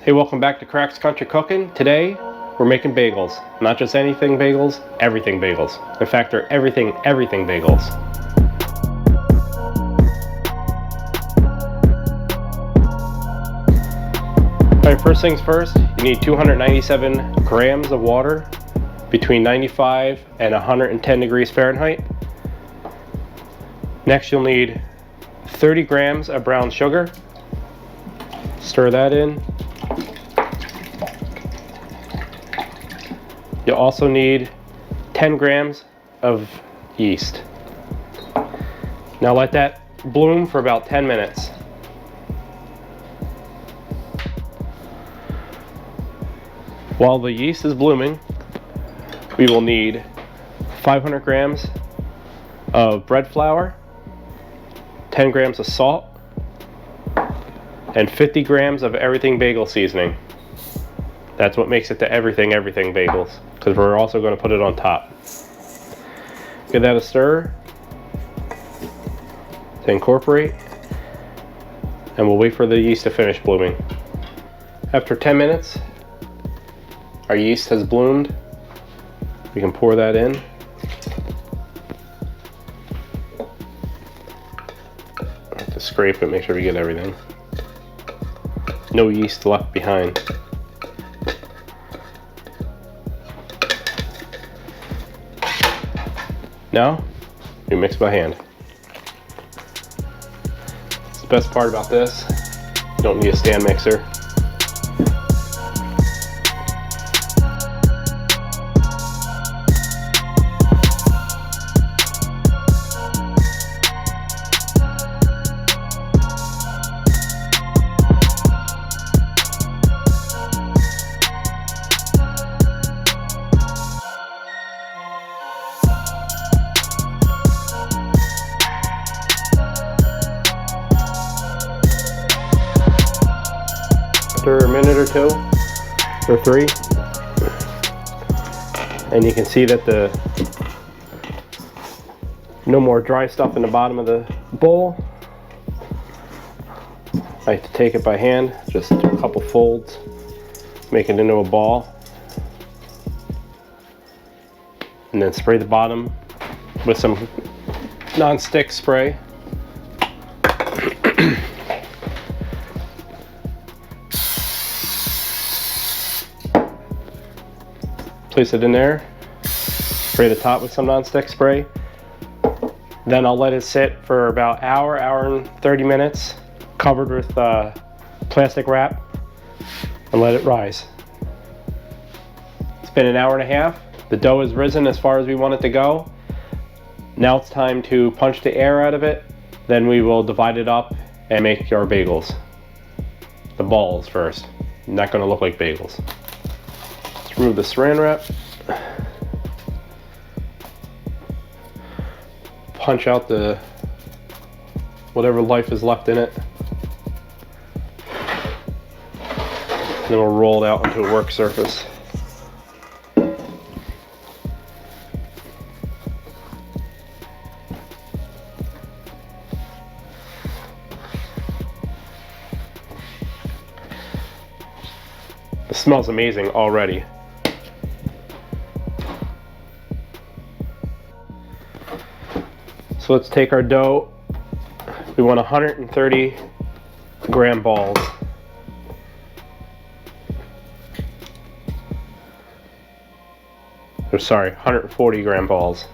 Hey, welcome back to Cracks Country Cooking. Today, we're making bagels. Not just anything bagels, everything bagels. In fact, they're everything bagels. Alright, first things first, you need 297 grams of water between 95 and 110 degrees Fahrenheit. Next, you'll need 30 grams of brown sugar. Stir that in. You'll also need 10 grams of yeast. Now let that bloom for about 10 minutes. While the yeast is blooming, we will need 500 grams of bread flour, 10 grams of salt, and 50 grams of everything bagel seasoning. That's what makes it the everything bagels, because we're also going to put it on top. Give that a stir to incorporate, and we'll wait for the yeast to finish blooming. After 10 minutes, our yeast has bloomed. We can pour that in. Have to scrape it, make sure we get everything. No yeast left behind. Now, we mix by hand. It's the best part about this. You don't need a stand mixer. After a minute or two or three, and you can see that no more dry stuff in the bottom of the bowl. I like to take it by hand, just do a couple folds, make it into a ball, and then spray the bottom with some non-stick spray. Place it in there, spray the top with some non-stick spray. Then I'll let it sit for about hour and 30 minutes, covered with plastic wrap, and let it rise. It's been an hour and a half. The dough has risen as far as we want it to go. Now it's time to punch the air out of it. Then we will divide it up and make our bagels. The balls first. Not going to look like bagels. Remove the saran wrap, punch out the whatever life is left in it, and then we'll roll it out into a work surface. It smells amazing already. So let's take our dough. We want 130 gram balls. Or sorry, 140 gram balls.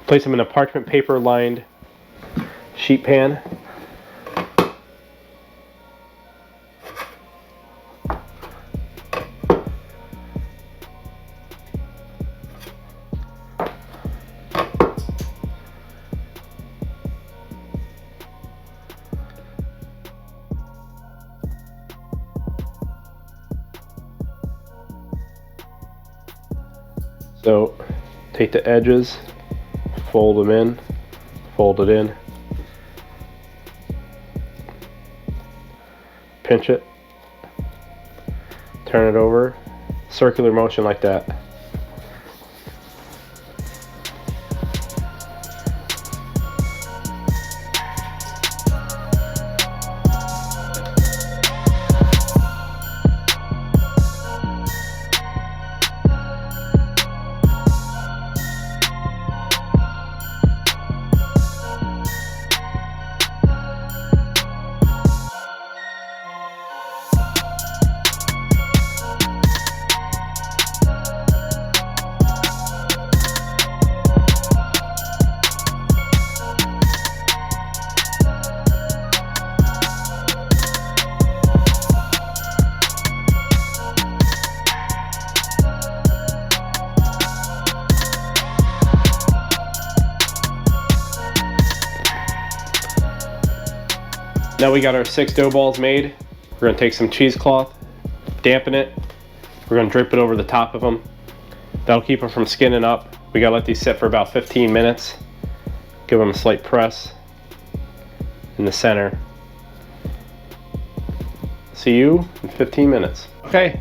Place them in a parchment paper lined sheet pan. So take the edges, fold them in, fold it in, pinch it, turn it over, circular motion like that. Now we got our 6 dough balls made. We're gonna take some cheesecloth, dampen it. We're gonna drip it over the top of them. That'll keep them from skinning up. We gotta let these sit for about 15 minutes. Give them a slight press in the center. See you in 15 minutes. Okay,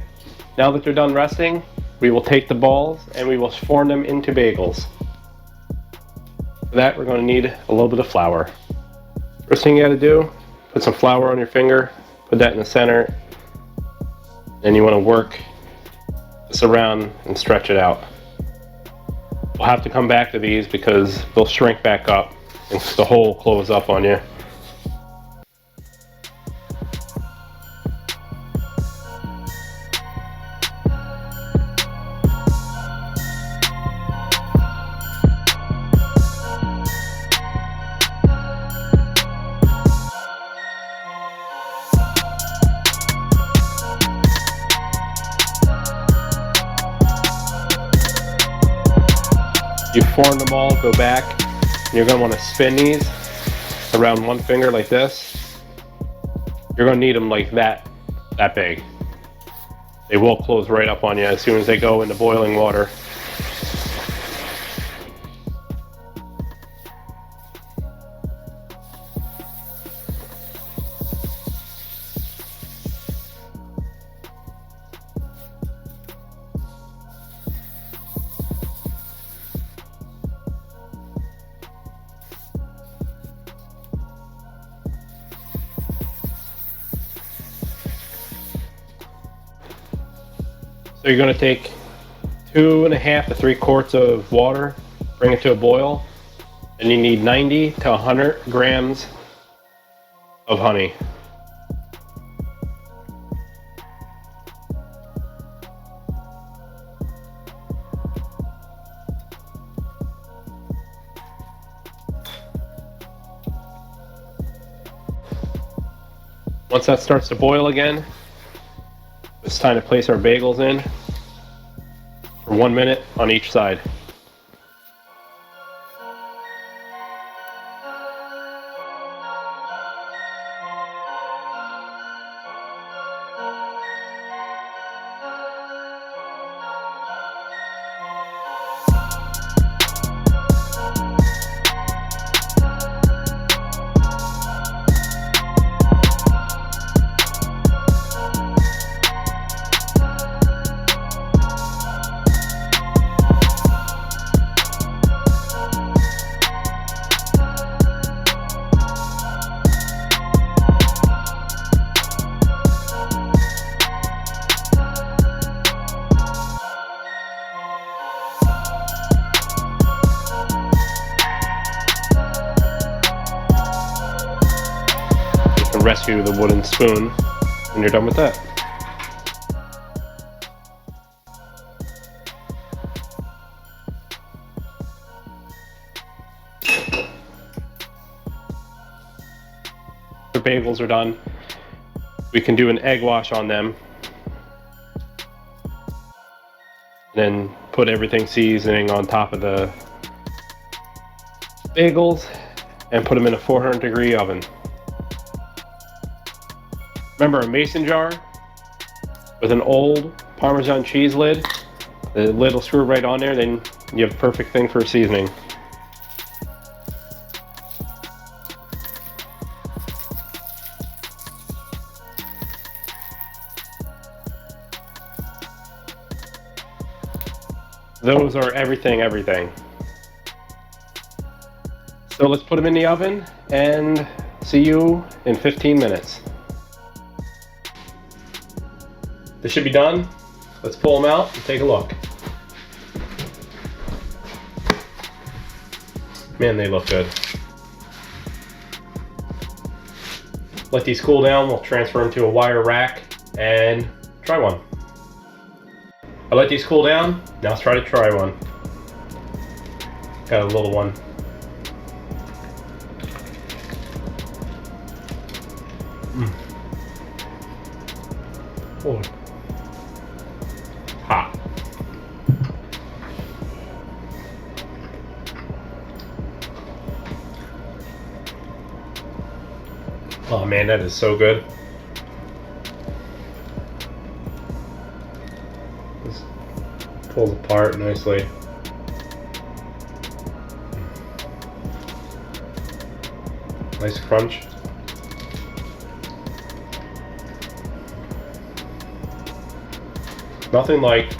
now that they're done resting, we will take the balls and we will form them into bagels. For that, we're gonna need a little bit of flour. First thing you gotta do, put some flour on your finger, put that in the center, and you want to work this around and stretch it out. We'll have to come back to these because they'll shrink back up and the hole close up on you. You form them all, go back, and you're going to want to spin these around one finger like this. You're going to need them like that big. They will close right up on you as soon as they go into boiling water. So you're going to take 2.5 to 3 quarts of water, bring it to a boil, and you need 90 to 100 grams of honey. Once that starts to boil again, it's time to place our bagels in for 1 minute on each side. Rescue the wooden spoon when you're done with that. The bagels are done. We can do an egg wash on them. Then put everything seasoning on top of the bagels and put them in a 400-degree oven. Remember a mason jar with an old Parmesan cheese lid? The lid will screw right on there, then you have the perfect thing for seasoning. Those are everything. So let's put them in the oven and see you in 15 minutes. This should be done. Let's pull them out and take a look. Man, they look good. Let these cool down. We'll transfer them to a wire rack and try one. I let these cool down. Now let's try to try one. Got a little one. Oh. Hot. Oh man, that is so good. This pulls apart nicely. Nice crunch. Nothing like,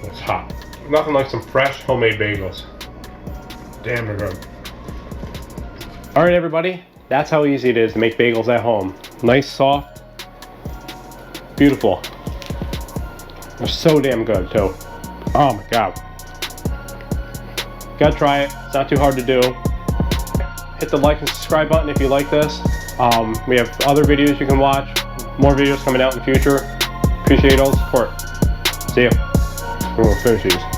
it's hot. Nothing like some fresh homemade bagels. Damn, they're good. All right, everybody. That's how easy it is to make bagels at home. Nice, soft, beautiful. They're so damn good too. Oh my God. Gotta try it. It's not too hard to do. Hit the like and subscribe button if you like this. We have other videos you can watch. More videos coming out in the future. Appreciate all the support. See ya. We'll finish these.